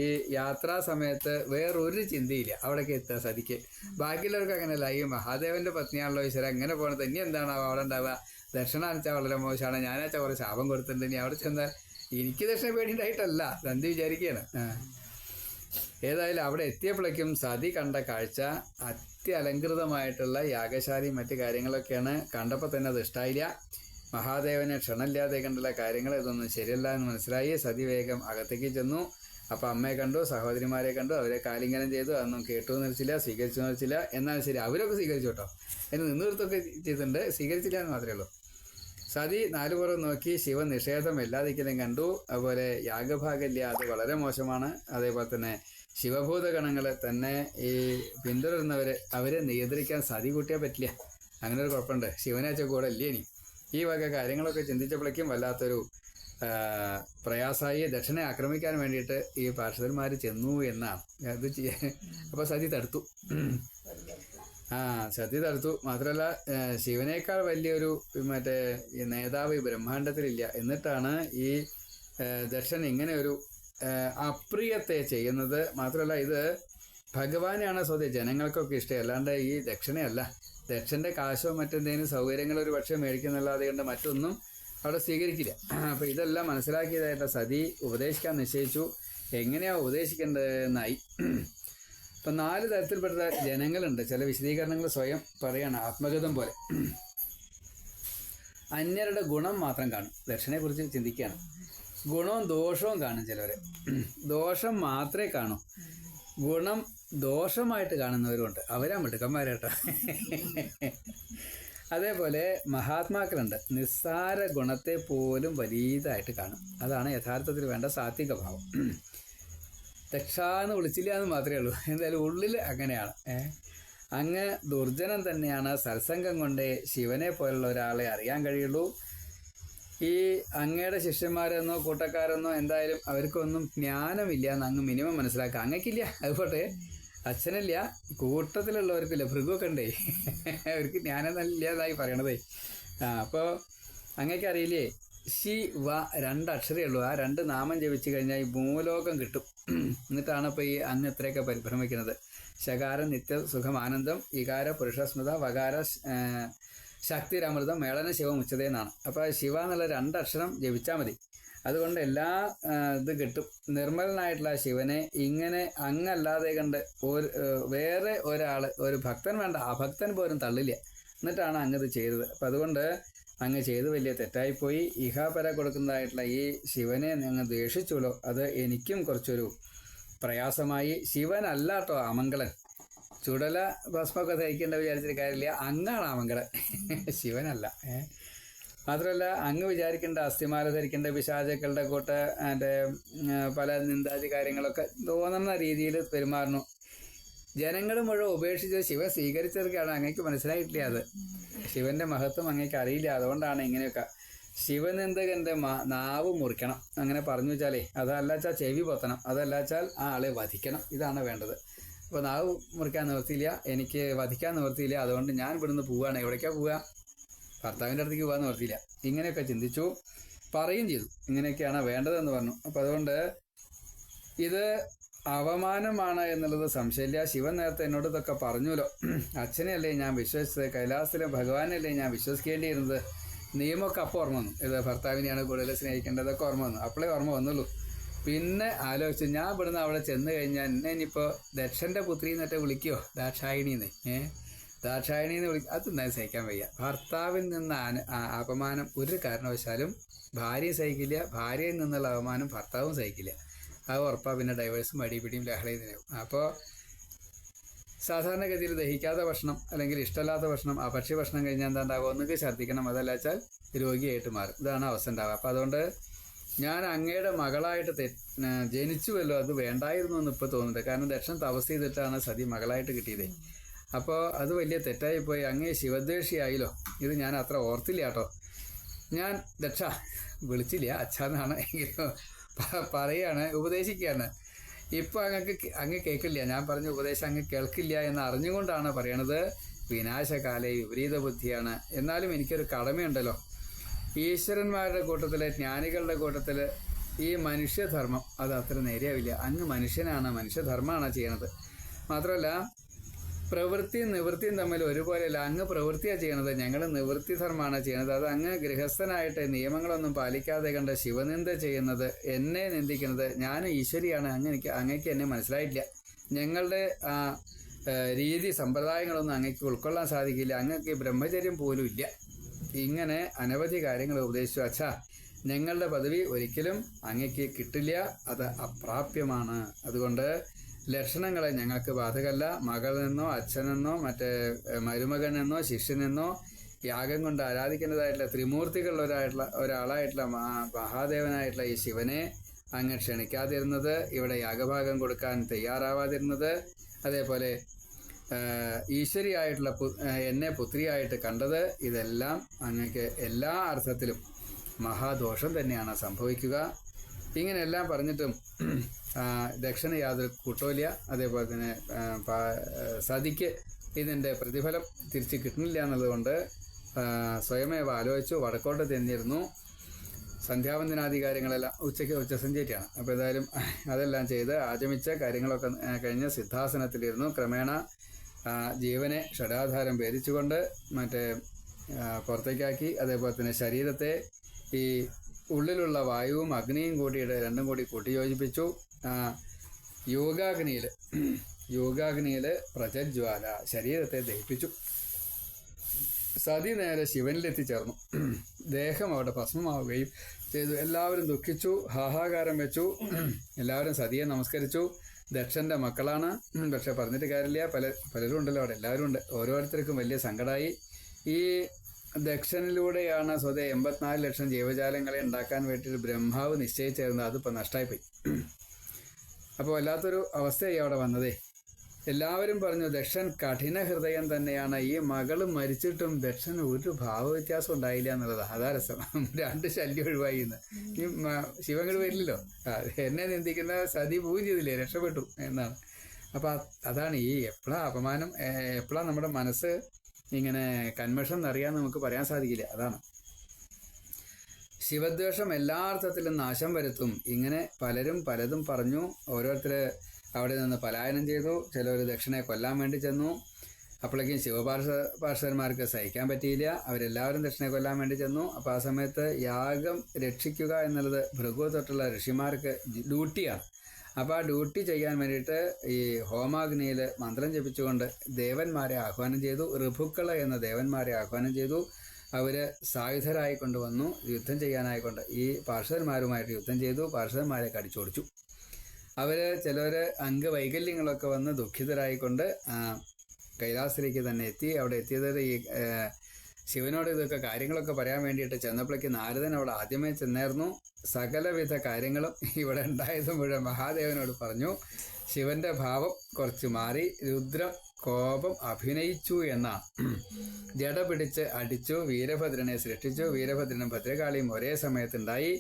ഈ യാത്രാ സമയത്ത് വേറൊരു ചിന്തയില്ല അവിടേക്ക് എത്തുക സതിക്ക്. ബാക്കിയുള്ളവർക്ക് അങ്ങനെയല്ല. ഈ മഹാദേവന്റെ പത്നിയാണല്ലോ ഈശ്വര, എങ്ങനെ പോണത്, ഇനി എന്താണ് അവിടെ ഉണ്ടാവുക? ദക്ഷിണ വെച്ചാൽ വളരെ മോശമാണ്, ഞാനാച്ചാൽ കുറേ ശാപം കൊടുത്തിട്ടുണ്ട്, ഇനി അവിടെ ചെന്നാൽ എനിക്ക് ദക്ഷിണ പേടിയുണ്ടായിട്ടല്ല, സന്ധി വിചാരിക്കുകയാണ്. ഏതായാലും അവിടെ എത്തിയപ്പോഴേക്കും സതി കണ്ട കാഴ്ച അത്യലങ്കൃതമായിട്ടുള്ള യാഗശാലയും മറ്റു കാര്യങ്ങളൊക്കെയാണ്. കണ്ടപ്പോൾ തന്നെ അത് ഇഷ്ടമായില്ല. മഹാദേവനെ ക്ഷണമില്ലാതെ കണ്ടുള്ള കാര്യങ്ങൾ ഇതൊന്നും ശരിയല്ല എന്ന് മനസ്സിലായി. സതി വേഗം അകത്തേക്ക് ചെന്നു. അപ്പം അമ്മയെ കണ്ടു, സഹോദരിമാരെ കണ്ടു, അവരെ കാലിംഗനം ചെയ്തു. അതൊന്നും കേട്ടു നിന്നിച്ചില്ല, സ്വീകരിച്ചു നിന്നിച്ചില്ല. എന്നാൽ ശരി, അവരൊക്കെ സ്വീകരിച്ചു കേട്ടോ, എന്ന് നിന്നൃത്തൊക്കെ ചെയ്തിട്ടുണ്ട്, സ്വീകരിച്ചില്ല എന്ന് മാത്രമേ ഉള്ളൂ. സതി നാലുപുറം നോക്കി ശിവൻ നിഷേധം എല്ലാ ദിക്കിലും കണ്ടു. അതുപോലെ യാഗഭാഗല്യ അത് വളരെ മോശമാണ്. അതേപോലെ തന്നെ ശിവഭൂതഗണങ്ങൾ തന്നെ ഈ പിന്തുടരുന്നവർ അവരെ നിയന്ത്രിക്കാൻ സതി കൂട്ടിയാൽ പറ്റില്ല. അങ്ങനെ ഒരു കുഴപ്പമുണ്ട്. ശിവനാച്ച കൂടെ ഇല്ലേ ഇനി. ഈ വക കാര്യങ്ങളൊക്കെ ചിന്തിച്ചപ്പോഴേക്കും വല്ലാത്തൊരു പ്രയാസമായി. ദക്ഷനെ ആക്രമിക്കാൻ വേണ്ടിയിട്ട് ഈ പാർഷദന്മാർ ചെന്നു എന്നാണ് അത്. അപ്പോൾ സതി തടുത്തു. സതി തടുത്തു. മാത്രമല്ല ശിവനേക്കാൾ വലിയൊരു മറ്റേ നേതാവ് ഈ ബ്രഹ്മാണ്ടത്തിലില്ല. എന്നിട്ടാണ് ഈ ദക്ഷൻ ഇങ്ങനെ ഒരു അപ്രിയത്തെ ചെയ്യുന്നത്. മാത്രമല്ല ഇത് ഭഗവാനാണ് സ്വന്തം, ജനങ്ങൾക്കൊക്കെ ഇഷ്ടം, അല്ലാണ്ട് ഈ ദക്ഷിണയല്ല. ദക്ഷൻ്റെ കാശോ മറ്റെന്തെങ്കിലും സൗകര്യങ്ങളോ ഒരു പക്ഷേ മേടിക്കുന്നല്ലാതെ കണ്ട് മറ്റൊന്നും അവിടെ സ്വീകരിക്കില്ല. അപ്പോൾ ഇതെല്ലാം മനസ്സിലാക്കിയതായിട്ട് സതി ഉപദേശിക്കാൻ നിശ്ചയിച്ചു. എങ്ങനെയാണ് ഉപദേശിക്കേണ്ടതെന്നായി. ഇപ്പം 4 തരത്തിൽപ്പെട്ട ജനങ്ങളുണ്ട്. ചില വിശദീകരണങ്ങൾ സ്വയം പറയാണ്, ആത്മഗതം പോലെ. അന്യരുടെ ഗുണം മാത്രം കാണും, ദക്ഷിണയെക്കുറിച്ച് ചിന്തിക്കുകയാണ്. ഗുണവും ദോഷവും കാണും ചിലവരെ. ദോഷം മാത്രമേ കാണൂ, ഗുണം ദോഷമായിട്ട് കാണുന്നവരുമുണ്ട്. അവരാ മിടുക്കന്മാരേട്ടോ. അതേപോലെ മഹാത്മാക്കളുണ്ട്, നിസ്സാര ഗുണത്തെ പോലും വലിയതായിട്ട് കാണും. അതാണ് യഥാർത്ഥത്തിൽ വേണ്ട സാത്വിക ഭാവം. ദക്ഷാന്ന് വിളിച്ചില്ല എന്ന് മാത്രമേ ഉള്ളൂ. എന്തായാലും ഉള്ളിൽ അങ്ങനെയാണ്. അങ്ങ് ദുർജനം തന്നെയാണ്. സത്സംഗം കൊണ്ടേ ശിവനെ പോലുള്ള ഒരാളെ അറിയാൻ കഴിയുള്ളൂ. ഈ അങ്ങയുടെ ശിഷ്യന്മാരെന്നോ കൂട്ടക്കാരെന്നോ എന്തായാലും അവർക്കൊന്നും ജ്ഞാനമില്ല എന്ന് അങ്ങ് മിനിമം മനസ്സിലാക്കുക. അങ്ങക്കില്ല, അതുപോട്ടെ അച്ഛനില്ല, കൂട്ടത്തിലുള്ളവർക്കില്ല, ഭൃഗമൊക്കെ ഉണ്ടേ, അവർക്ക് ജ്ഞാനം ഇല്ലാതായി പറയണതേ. അപ്പോൾ അങ്ങക്ക് അറിയില്ലേ, ശി വ 2 അക്ഷരമേ ഉള്ളൂ. ആ 2 നാമം ജപിച്ചു കഴിഞ്ഞാൽ ഈ ഭൂലോകം കിട്ടും. എന്നിട്ടാണ് ഇപ്പോൾ ഈ അങ്ങ് ഇത്രയൊക്കെ പരിഭ്രമിക്കുന്നത്. ശകാരം നിത്യ സുഖം ആനന്ദം, ഇകാര പുരുഷസ്മൃത, വകാര ശക്തിരമൃതം മേളന ശിവം ഉച്ചതയെന്നാണ്. അപ്പോൾ ശിവ എന്നുള്ള 2 അക്ഷരം ജപിച്ചാൽ മതി. അതുകൊണ്ട് എല്ലാ ഇത് കിട്ടും. നിർമ്മലനായിട്ടുള്ള ശിവനെ ഇങ്ങനെ അങ്ങല്ലാതെ കണ്ട് വേറെ ഒരാൾ, ഒരു ഭക്തൻ വേണ്ട, അഭക്തൻ പോലും തള്ളില്ല. എന്നിട്ടാണ് അങ്ങ് ഇത് ചെയ്തത്. അപ്പം അതുകൊണ്ട് അങ്ങ് ചെയ്ത് വലിയ തെറ്റായിപ്പോയി. ഇഹാപര കൊടുക്കുന്നതായിട്ടുള്ള ഈ ശിവനെ അങ്ങ് ദ്വേഷിച്ചുള്ളൂ. അത് എനിക്കും കുറച്ചൊരു പ്രയാസമായി. ശിവനല്ല കേട്ടോ അമംഗളൻ. ചുടല ഭസ്മൊക്കെ ധരിക്കേണ്ട വിചാരിച്ചിട്ട് കാര്യമില്ല, അങ്ങാണ് അമംഗളൻ, ശിവനല്ല. മാത്രമല്ല അങ്ങ് വിചാരിക്കേണ്ട അസ്ഥിമാല ധരിക്കേണ്ട പിശാചക്കളുടെ കൂട്ട് അതിൻ്റെ പല നിന്ദാതി കാര്യങ്ങളൊക്കെ തോന്നുന്ന രീതിയിൽ പെരുമാറുന്നു. ജനങ്ങൾ മുഴുവൻ ഉപേക്ഷിച്ച് ശിവ സ്വീകരിച്ചവർക്കാണ് അങ്ങേക്ക് മനസ്സിലായിട്ടില്ല. അത് ശിവന്റെ മഹത്വം അങ്ങേക്ക് അറിയില്ല. അതുകൊണ്ടാണ് ഇങ്ങനെയൊക്കെ. ശിവനിന്ദകന്റെ നാവ് മുറിക്കണം, അങ്ങനെ പറഞ്ഞു വെച്ചാലേ, അതല്ലാച്ചാൽ ചെവി പൊത്തണം, അതല്ലാച്ചാൽ ആ ആളെ വധിക്കണം. ഇതാണ് വേണ്ടത്. അപ്പോൾ നാവ് മുറിക്കാൻ നിവർത്തിയില്ല, എനിക്ക് വധിക്കാൻ നിവർത്തിയില്ല, അതുകൊണ്ട് ഞാൻ ഇവിടുന്ന് പോവുകയാണ്. എവിടേക്കാണ് പോവുക? ഭർത്താവിൻ്റെ അടുത്തേക്ക് പോകാൻ നിവർത്തിയില്ല. ഇങ്ങനെയൊക്കെ ചിന്തിച്ചു, പറയും ചെയ്തു. ഇങ്ങനെയൊക്കെയാണ് വേണ്ടതെന്ന് പറഞ്ഞു. അപ്പോൾ അതുകൊണ്ട് ഇത് അവമാനമാണ് എന്നുള്ളത് സംശയമില്ല. ശിവൻ നേരത്തെ എന്നോട് ഇതൊക്കെ പറഞ്ഞുല്ലോ. അച്ഛനെയല്ലേ ഞാൻ വിശ്വസിച്ചത്, കൈലാസത്തിലെ ഭഗവാനല്ലേ ഞാൻ വിശ്വസിക്കേണ്ടിയിരുന്നത്. നിയമമൊക്കെ അപ്പോൾ ഓർമ്മ വന്നു. ഇത് ഭർത്താവിനെയാണ് കൂടുതൽ സ്നേഹിക്കേണ്ടതൊക്കെ ഓർമ്മ വന്നു. അപ്പോഴേ ഓർമ്മ വന്നുള്ളൂ. പിന്നെ ആലോചിച്ചു, ഞാൻ ഇവിടുന്ന് അവിടെ ചെന്ന് കഴിഞ്ഞാൽ എന്നെ ഇനിയിപ്പോൾ ദക്ഷൻ്റെ പുത്രി എന്നിട്ട് വിളിക്കുമോ, ദാക്ഷായണീന്ന്. ദാക്ഷായണീന്ന് വിളിക്കും. അതെന്തായാലും സഹിക്കാൻ വയ്യ. ഭർത്താവിൽ നിന്ന് അപമാനം ഒരു കാരണവശാലും ഭാര്യയും സഹിക്കില്ല, ഭാര്യയിൽ നിന്നുള്ള അപമാനം ഭർത്താവും സഹിക്കില്ല. അത് ഉറപ്പാണ്. പിന്നെ ഡൈവേഴ്സും അടിപിടിയും ലഹളയും തന്നെയാവും. അപ്പോൾ സാധാരണഗതിയിൽ ദഹിക്കാത്ത ഭക്ഷണം അല്ലെങ്കിൽ ഇഷ്ടമില്ലാത്ത ഭക്ഷണം, അഭക്ഷ്യ ഭക്ഷണം കഴിഞ്ഞാൽ എന്താ ഉണ്ടാവുക? ഒന്നുകിൽ ഛർദ്ദിക്കണം, അതല്ല വെച്ചാൽ രോഗിയായിട്ട് മാറും. ഇതാണ് അവസ്ഥ ഉണ്ടാവുക. അപ്പോൾ അതുകൊണ്ട് ഞാൻ അങ്ങയുടെ മകളായിട്ട് ജനിച്ചുവല്ലോ, അത് വേണ്ടായിരുന്നു എന്ന് ഇപ്പോൾ തോന്നുന്നുണ്ട്. കാരണം ദക്ഷൻ തപസ് ചെയ്തിട്ടാണ് സതി മകളായിട്ട് കിട്ടിയത്. അപ്പോൾ അത് വലിയ തെറ്റായിപ്പോയി. അങ്ങേ ശിവദ്വേഷിയായില്ലോ. ഇത് ഞാൻ അത്ര ഓർത്തില്ല കേട്ടോ. ഞാൻ ദക്ഷ വിളിച്ചില്ല, അച്ഛനാണ് പറയാണ്, ഉപദേശിക്കുകയാണ്. ഇപ്പോൾ അങ്ങ് കേൾക്കില്ല, ഞാൻ പറഞ്ഞ ഉപദേശം അങ്ങ് കേൾക്കില്ല എന്ന് അറിഞ്ഞുകൊണ്ടാണ് പറയണത്. വിനാശകാലേ വിപരീത ബുദ്ധിയാണ്. എന്നാലും എനിക്കൊരു കടമയുണ്ടല്ലോ. ഈശ്വരന്മാരുടെ കൂട്ടത്തിൽ, ജ്ഞാനികളുടെ കൂട്ടത്തിൽ ഈ മനുഷ്യധർമ്മം അത് അത്ര നേരെയാവില്ല. അങ്ങ് മനുഷ്യനാണ്, മനുഷ്യധർമ്മമാണ് ചെയ്യണത്. മാത്രമല്ല പ്രവൃത്തിയും നിവൃത്തിയും തമ്മിൽ ഒരുപോലെയല്ല. അങ്ങ് പ്രവൃത്തിയാണ് ചെയ്യണത്, ഞങ്ങൾ നിവൃത്തി ധർമ്മമാണ് ചെയ്യണത്. അത് അങ്ങ് ഗൃഹസ്ഥനായിട്ട് നിയമങ്ങളൊന്നും പാലിക്കാതെ കണ്ട് ശിവനിന്ദ ചെയ്യുന്നത്, എന്നെ നിന്ദിക്കുന്നത്. ഞാൻ ഈശ്വരിയാണ്, അങ്ങേക്ക് എന്നെ മനസ്സിലായിട്ടില്ല. ഞങ്ങളുടെ രീതി സമ്പ്രദായങ്ങളൊന്നും അങ്ങേക്ക് ഉൾക്കൊള്ളാൻ സാധിക്കില്ല. അങ്ങക്ക് ബ്രഹ്മചര്യം പോലും ഇല്ല. ഇങ്ങനെ അനവധി കാര്യങ്ങൾ ഉപദേശിച്ചു. അച്ഛാ, ഞങ്ങളുടെ പദവി ഒരിക്കലും അങ്ങേക്ക് കിട്ടില്ല, അത് അപ്രാപ്യമാണ്. അതുകൊണ്ട് ലക്ഷണങ്ങളെ ഞങ്ങൾക്ക് ബാധകമല്ല. മകളെന്നോ അച്ഛനെന്നോ മറ്റേ മരുമകനെന്നോ ശിഷ്യനെന്നോ യാഗം കൊണ്ട് ആരാധിക്കേണ്ടതായിട്ടുള്ള ത്രിമൂർത്തികളിലൊരായിട്ടുള്ള ഒരാളായിട്ടുള്ള മഹാദേവനായിട്ടുള്ള ഈ ശിവനെ അങ്ങ് ക്ഷണിക്കാതിരുന്നത്, ഇവിടെ യാഗഭാഗം കൊടുക്കാൻ തയ്യാറാവാതിരുന്നത്, അതേപോലെ ഈശ്വരിയായിട്ടുള്ള എന്നെ പുത്രിയായിട്ട് കണ്ടത്, ഇതെല്ലാം അങ്ങക്ക് എല്ലാ അർത്ഥത്തിലും മഹാദോഷം തന്നെയാണ് സംഭവിക്കുക. ഇങ്ങനെയെല്ലാം പറഞ്ഞിട്ടും ദക്ഷന് യാതൊരു കൂട്ടമില്ല. അതേപോലെ തന്നെ സതിക്ക് ഇതിൻ്റെ പ്രതിഫലം തിരിച്ച് കിട്ടുന്നില്ല എന്നുള്ളതുകൊണ്ട് സ്വയമേവ ആലോചിച്ചു വടക്കോട്ട് തിരിഞ്ഞിരുന്നു. സന്ധ്യാവന്ദനാധികാരങ്ങളെല്ലാം ഉച്ചസന്ധ്യയ്ക്കാണ്. അപ്പോൾ ഏതായാലും അതെല്ലാം ചെയ്ത് ആചമിച്ച കാര്യങ്ങളൊക്കെ കഴിഞ്ഞ് സിദ്ധാസനത്തിലിരുന്നു. ക്രമേണ ജീവനെ ഷഡാധാരം ഭേദിച്ചുകൊണ്ട് മറ്റേ പുറത്തേക്കാക്കി. അതേപോലെ തന്നെ ശരീരത്തെ ഈ ഉള്ളിലുള്ള വായുവും അഗ്നിയും കൂടിയിട്ട് രണ്ടും കൂടി കൂട്ടിയോജിപ്പിച്ചു. യോഗാഗ്നിയിൽ പ്രജജ്വാല ശരീരത്തെ ദഹിപ്പിച്ചു. സതി നേരെ ശിവനിലെത്തിച്ചേർന്നു. ദേഹം അവിടെ ഭസ്മമാവുകയും ചെയ്തു. എല്ലാവരും ദുഃഖിച്ചു, ഹാഹാകാരം വെച്ചു. എല്ലാവരും സതിയെ നമസ്കരിച്ചു. ദക്ഷൻ്റെ മക്കളാണ്, പക്ഷെ പറഞ്ഞിട്ട് കാര്യമില്ല. പലരും ഉണ്ടല്ലോ അവിടെ, എല്ലാവരും ഉണ്ട്. ഓരോരുത്തർക്കും വലിയ സങ്കടമായി. ഈ ദക്ഷനിലൂടെയാണ് സ്വതേ 84 ലക്ഷം ജീവജാലങ്ങളെ ഉണ്ടാക്കാൻ വേണ്ടിയിട്ട് ബ്രഹ്മാവ് നിശ്ചയിച്ചിരുന്നത്. അതിപ്പോൾ നഷ്ടമായിപ്പോയി. അപ്പോൾ വല്ലാത്തൊരു അവസ്ഥയായി അവിടെ വന്നതേ. എല്ലാവരും പറഞ്ഞു ദക്ഷൻ കഠിന ഹൃദയം തന്നെയാണ്. ഈ മകൾ മരിച്ചിട്ടും ദക്ഷന് ഒരു ഭാവവ്യത്യാസം ഉണ്ടായില്ല എന്നുള്ളതാണ്. അതാ രസം. 2 ശല്യം ഒഴിവായി എന്ന്. ഈ ശിവങ്ങട് വരില്ലല്ലോ. എന്നെ നിന്ദിക്കുന്ന സതി പോവുകയും ചെയ്തില്ലേ, രക്ഷപ്പെട്ടു എന്നാണ്. അപ്പോൾ അതാണ് ഈ എപ്പോഴാണ് അപമാനം, എപ്പോഴാണ് നമ്മുടെ മനസ്സ് ഇങ്ങനെ കന്മഷം എന്നറിയാമെന്ന് നമുക്ക് പറയാൻ സാധിക്കില്ല. അതാണ് ശിവദ്വേഷം എല്ലാ അർത്ഥത്തിലും നാശം വരുത്തും. ഇങ്ങനെ പലരും പലതും പറഞ്ഞു. ഓരോരുത്തർ അവിടെ നിന്ന് പലായനം ചെയ്തു. ചിലർ ദക്ഷനെ കൊല്ലാൻ വേണ്ടി ചെന്നു. അപ്പോഴേക്കും പാർഷദന്മാർക്ക് സഹിക്കാൻ പറ്റിയില്ല. അവരെല്ലാവരും ദക്ഷിണെ കൊല്ലാൻ വേണ്ടി ചെന്നു. അപ്പോൾ ആ സമയത്ത് യാഗം രക്ഷിക്കുക എന്നുള്ളത് ഭൃഗു തൊട്ടുള്ള ഋഷിമാർക്ക് ഡ്യൂട്ടിയാണ്. അപ്പോൾ ആ ഡ്യൂട്ടി ചെയ്യാൻ വേണ്ടിയിട്ട് ഈ ഹോമാഗ്നിയിൽ മന്ത്രം ജപിച്ചുകൊണ്ട് ദേവന്മാരെ ആഹ്വാനം ചെയ്തു. ഋഭുക്കള എന്ന ദേവന്മാരെ ആഹ്വാനം ചെയ്തു. അവർ സായുധരായി കൊണ്ടുവന്നു യുദ്ധം ചെയ്യാനായിക്കൊണ്ട് ഈ പാർഷദന്മാരുമായിട്ട് യുദ്ധം ചെയ്തു. പാർഷദന്മാരെ കടിച്ചോടിച്ചു. അവർ ചിലർ അംഗവൈകല്യങ്ങളൊക്കെ വന്ന് ദുഃഖിതരായിക്കൊണ്ട് കൈലാസത്തിലേക്ക് തന്നെ എത്തി. അവിടെ എത്തിയത് ഈ ശിവനോട് ഇതൊക്കെ കാര്യങ്ങളൊക്കെ പറയാൻ വേണ്ടിയിട്ട് ചെന്നപ്പോഴേക്ക് നാരദൻ അവിടെ ആദ്യമേ ചെന്നായിരുന്നു. സകലവിധ കാര്യങ്ങളും ഇവിടെ ഉണ്ടായത് മുഴുവൻ മഹാദേവനോട് പറഞ്ഞു. ശിവന്റെ ഭാവം കുറച്ച് മാറി. രുദ്രം കോപം അഭിനയിച്ചു എന്നാണ്. ജട പിടിച്ച് അടിച്ചു. വീരഭദ്രനെ സൃഷ്ടിച്ചു. വീരഭദ്രനും ഭദ്രകാളിയും ഒരേ സമയത്തുണ്ടായി.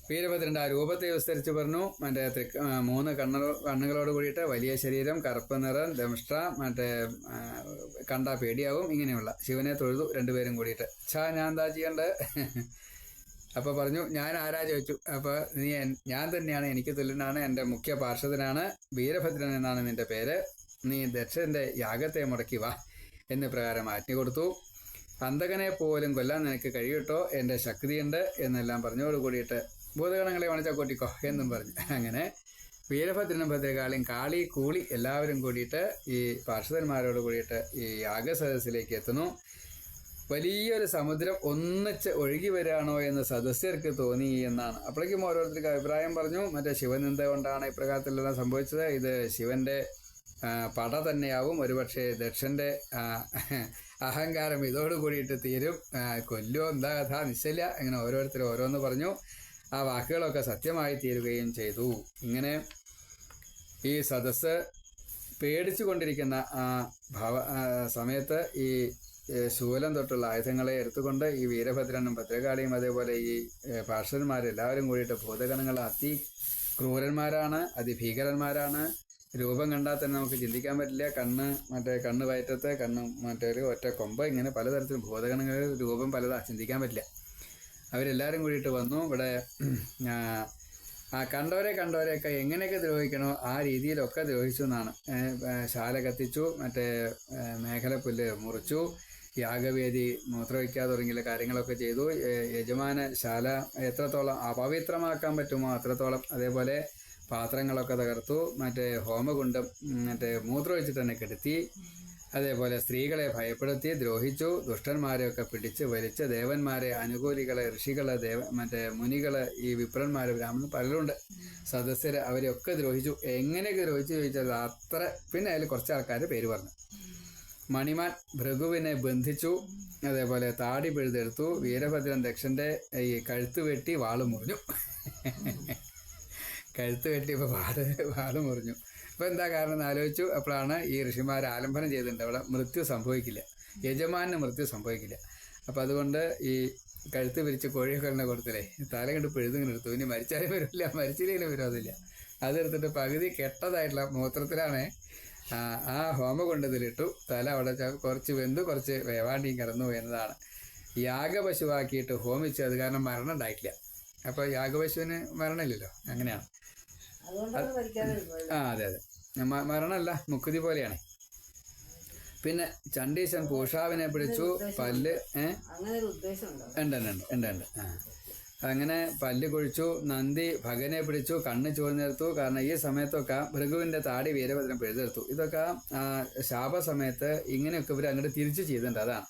വീരഭദ്രൻ്റെ ആ രൂപത്തെ വിസ്തരിച്ച് പറഞ്ഞു. മറ്റേ 3 കണ്ണുകളോട് കൂടിയിട്ട് വലിയ ശരീരം, കറുപ്പ് നിറം, ദംഷ്ട്ര, മറ്റേ കണ്ടാ പേടിയാവും. ഇങ്ങനെയുള്ള ശിവനെ തൊഴുതു രണ്ടുപേരും കൂടിയിട്ട്. ഞാൻ എന്താ ചെയ്യേണ്ടത്? അപ്പോൾ പറഞ്ഞു, ഞാൻ ആരാ ചോദിച്ചു. അപ്പോൾ ഞാൻ തന്നെയാണ്, എനിക്ക് തുല്യനാണ്, എൻ്റെ മുഖ്യ പാർഷദനാണ്, വീരഭദ്രൻ എന്നാണ് നിൻ്റെ പേര്. നീ ദക്ഷൻ്റെ യാഗത്തെ മുടക്കി വാ എന്ന് പ്രകാരം ആജ്ഞ കൊടുത്തു. അന്തകനെ പോലും കൊല്ലാൻ നിനക്ക് കഴിയട്ടോ, എൻ്റെ ശക്തിയുണ്ട് എന്നെല്ലാം പറഞ്ഞോട് കൂടിയിട്ട് ഭൂതഗണങ്ങളെ വണിച്ചാൽ കൊട്ടിക്കോ എന്നും പറഞ്ഞു. അങ്ങനെ വീരഭദ്രനും ഭദ്രകാളിയും കാളി കൂളി എല്ലാവരും കൂടിയിട്ട് ഈ പാർഷദന്മാരോട് കൂടിയിട്ട് ഈ യാഗസദസ്സിലേക്ക് എത്തുന്നു. വലിയൊരു സമുദ്രം ഒന്നിച്ച് ഒഴുകി വരികയാണോ എന്ന് സദസ്യർക്ക് തോന്നി എന്നാണ്. അപ്പോഴേക്കും ഓരോരുത്തർക്ക് അഭിപ്രായം പറഞ്ഞു. മറ്റേ ശിവനിന്ദ കൊണ്ടാണ് ഇപ്രകാരത്തിലെല്ലാം സംഭവിച്ചത്. ഇത് ശിവന്റെ പട തന്നെയാവും. ഒരുപക്ഷെ ദക്ഷന്റെ അഹങ്കാരം ഇതോട് കൂടിയിട്ട് തീരും. കൊല്ലോ എന്താ കഥ നിശ്ചയില്ല. അങ്ങനെ ഓരോരുത്തർ ഓരോന്ന് പറഞ്ഞു. ആ വാക്കുകളൊക്കെ സത്യമായി തീരുകയും ചെയ്തു. ഇങ്ങനെ ഈ സദസ്സ് പേടിച്ചു കൊണ്ടിരിക്കുന്ന ആ സമയത്ത് ഈ ശൂലം തൊട്ടുള്ള ആയുധങ്ങളെ എടുത്തുകൊണ്ട് ഈ വീരഭദ്രനും ഭദ്രകാളിയും അതേപോലെ ഈ പാർഷദന്മാരെല്ലാവരും കൂടിയിട്ട് ഭൂതഗണങ്ങൾ അതി ക്രൂരന്മാരാണ്, അതിഭീകരന്മാരാണ്. രൂപം കണ്ടാൽ തന്നെ നമുക്ക് ചിന്തിക്കാൻ പറ്റില്ല. കണ്ണ് വയറ്റത്ത്, മറ്റേ ഒറ്റ കൊമ്പ്, ഇങ്ങനെ പലതരത്തിലും ഭൂതഗണങ്ങളുടെ രൂപം പലതാ, ചിന്തിക്കാൻ പറ്റില്ല. അവരെല്ലാവരും കൂടിയിട്ട് വന്നു. ഇവിടെ കണ്ടവരെയൊക്കെ എങ്ങനെയൊക്കെ ദ്രോഹിക്കണോ ആ രീതിയിലൊക്കെ ദ്രോഹിച്ചു എന്നാണ്. ശാല കത്തിച്ചു, മറ്റേ മേഖലപ്പുല്ല് മുറിച്ചു, യാഗവേദി മൂത്രവയ്ക്കാതെ തുടങ്ങിയ കാര്യങ്ങളൊക്കെ ചെയ്തു. യജമാന ശാല എത്രത്തോളം അപവിത്രമാക്കാൻ പറ്റുമോ അത്രത്തോളം. അതേപോലെ പാത്രങ്ങളൊക്കെ തകർത്തു. മറ്റേ ഹോമകുണ്ടം മറ്റേ മൂത്രമൊഴിച്ചിട്ട് തന്നെ കെടുത്തി. അതേപോലെ സ്ത്രീകളെ ഭയപ്പെടുത്തി ദ്രോഹിച്ചു. ദുഷ്ടന്മാരെയൊക്കെ പിടിച്ച് വലിച്ച് ദേവന്മാരെ, അനുകൂലികളെ, ഋഷികളെ, മറ്റേ മുനികളെ, ഈ വിപ്രന്മാരെ, ബ്രാഹ്മണർ പലരുണ്ട് സദസ്യരെ, അവരെയൊക്കെ ദ്രോഹിച്ചു. എങ്ങനെയൊക്കെ ദ്രോഹിച്ചു ചോദിച്ചാൽ അത്ര. പിന്നെ അതിൽ കുറച്ച് ആൾക്കാർ പേര് പറഞ്ഞു. മണിമാൻ ഭൃഗുവിനെ ബന്ധിച്ചു. അതേപോലെ താടി പിഴുതെടുത്തു. വീരഭദ്രൻ ദക്ഷന്റെ ഈ കഴുത്ത് വെട്ടി വാള് മുറിഞ്ഞു. കഴുത്ത് വെട്ടിയപ്പോൾ വാള് മുറിഞ്ഞു. അപ്പോൾ എന്താ കാരണം എന്ന് ആലോചിച്ചു. അപ്പോഴാണ് ഈ ഋഷിമാർ ആലംബനം ചെയ്തിട്ടുണ്ട്, അവിടെ മൃത്യു സംഭവിക്കില്ല, യജമാനന് മൃത്യു സംഭവിക്കില്ല. അപ്പോൾ അതുകൊണ്ട് ഈ കഴുത്ത് പിരിച്ച് കോഴിയൊക്കെ കൊടുത്തില്ലേ, തല കണ്ട് പിഴുതിങ്ങനെ എടുത്തു. ഇനി മരിച്ചാലും വരില്ല, മരിച്ചില്ലെങ്കിലും വിരോധമില്ല. അതെടുത്തിട്ട് പകുതി കെട്ടതായിട്ടുള്ള മൂത്രത്തിലാണ് ആ ഹോമകുണ്ടത്തിലിട്ടു. തല അവിടെ കുറച്ച് വെന്തു കുറച്ച് വേവാണ്ടിയും കിടന്നു എന്നതാണ്. യാഗപശുവാക്കിയിട്ട് ഹോമിച്ചു. അത് കാരണം മരണം ഉണ്ടായിട്ടില്ല. അപ്പോൾ യാഗപശുവിന് മരണമില്ലല്ലോ, അങ്ങനെയാണ്. അതെ അതെ, മരണമല്ല, മുക്കുതി പോലെയാണ്. പിന്നെ ചണ്ഡീശൻ പൂഷാവിനെ പിടിച്ചു. പല്ല് ഉണ്ട്. അങ്ങനെ പല്ല് കൊഴിച്ചു. നന്ദി ഭഗനെ പിടിച്ചു. കണ്ണ് ചുവന്നെടുത്തു. കാരണം ഈ സമയത്തൊക്കെ ഭൃഗുവിൻ്റെ താടി വീരഭദ്രൻ പിഴുതെടുത്തു. ഇതൊക്കെ ശാപസമയത്ത് ഇങ്ങനെയൊക്കെ ഇവർ അങ്ങോട്ട് തിരിച്ചു ചെയ്തിട്ടുണ്ട്. അതാണ്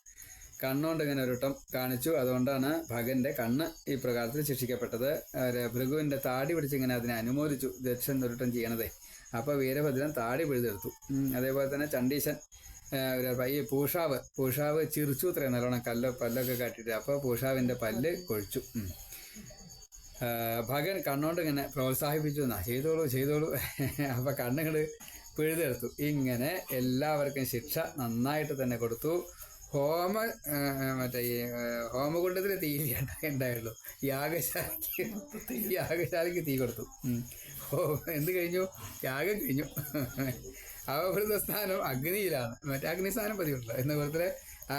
കണ്ണുകൊണ്ട് ഇങ്ങനെ ഒരുട്ടം കാണിച്ചു. അതുകൊണ്ടാണ് ഭഗന്റെ കണ്ണ് ഈ പ്രകാരത്തിൽ ശിക്ഷിക്കപ്പെട്ടത്. ഭൃഗുവിൻ്റെ താടി പിടിച്ച് ഇങ്ങനെ അതിനെ അനുമോദിച്ചു ദക്ഷൻ ഒരുട്ടം ചെയ്യണതേ. അപ്പോൾ വീരഭദ്രൻ താടി പിഴുതെടുത്തു. അതേപോലെ തന്നെ ചണ്ഡീശൻ ഈ പൂഷാവ് ചിരിച്ചു ഇത്രയും നല്ലോണം പല്ലൊക്കെ കാട്ടിയിട്ട്. അപ്പോൾ പൂഷാവിൻ്റെ പല്ല് കൊഴിച്ചു. ഭഗൻ കണ്ണുകൊണ്ട് ഇങ്ങനെ പ്രോത്സാഹിപ്പിച്ചു എന്നാ, ചെയ്തോളൂ. അപ്പോൾ കണ്ണുകൾ പിഴുതെടുത്തു. ഇങ്ങനെ എല്ലാവർക്കും ശിക്ഷ നന്നായിട്ട് തന്നെ കൊടുത്തു. മറ്റേ ഈ ഹോമകുണ്ടത്തിൽ തീ ഉണ്ടായുള്ളൂ. യാഗശാലയ്ക്ക് തീ കൊടുത്തു. എന്ത് കഴിഞ്ഞു? യാഗം കഴിഞ്ഞു. അവഭൃത സ്ഥാനം അഗ്നിയിലാണ്. മറ്റേ അഗ്നിസ്ഥാനം പതിവുണ്ടല്ലോ എന്ന പോലെ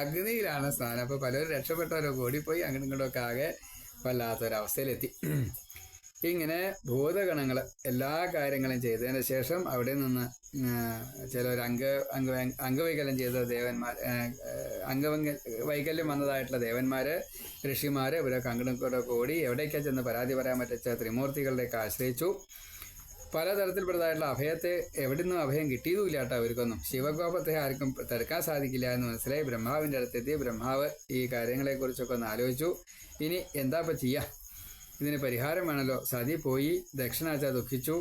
അഗ്നിയിലാണ് സ്ഥാനം. അപ്പോൾ പലരും രക്ഷപ്പെട്ടവരൊക്കെ ഓടിപ്പോയി അങ്ങോട്ടും ഇങ്ങോട്ടൊക്കെ ആകെ വല്ലാത്തൊരവസ്ഥയിലെത്തി. ഇങ്ങനെ ഭൂതഗണങ്ങൾ എല്ലാ കാര്യങ്ങളും ചെയ്തതിന് ശേഷം അവിടെ നിന്ന് ചിലർ അംഗവൈകല്യം ചെയ്ത ദേവന്മാർ, വൈകല്യം വന്നതായിട്ടുള്ള ദേവന്മാര്, ഋഷിമാര് ഇവരൊക്കെ അങ്ങോട്ടും കൂടെ കൂടി എവിടേക്കാ ചെന്ന് പരാതി പറയാൻ പറ്റിച്ച ത്രിമൂർത്തികളുടെയൊക്കെ ആശ്രയിച്ചു. പലതരത്തിൽപ്പെട്ടതായിട്ടുള്ള അഭയത്തെ എവിടെ നിന്നും അഭയം കിട്ടിയതുമില്ല കേട്ടോ അവർക്കൊന്നും. ശിവകോപത്തെ ആർക്കും തടുക്കാൻ സാധിക്കില്ല എന്ന് മനസ്സിലായി ബ്രഹ്മാവിൻ്റെ അടുത്തെത്തി. ബ്രഹ്മാവ് ഈ കാര്യങ്ങളെക്കുറിച്ചൊക്കെ ഒന്ന് ആലോചിച്ചു. ഇനി എന്താ ഇപ്പം ചെയ്യുക? ഇതിന് പരിഹാരം വേണമല്ലോ. സതി പോയി. ദക്ഷിണാച്ചാൽ ദുഃഖിച്ചു.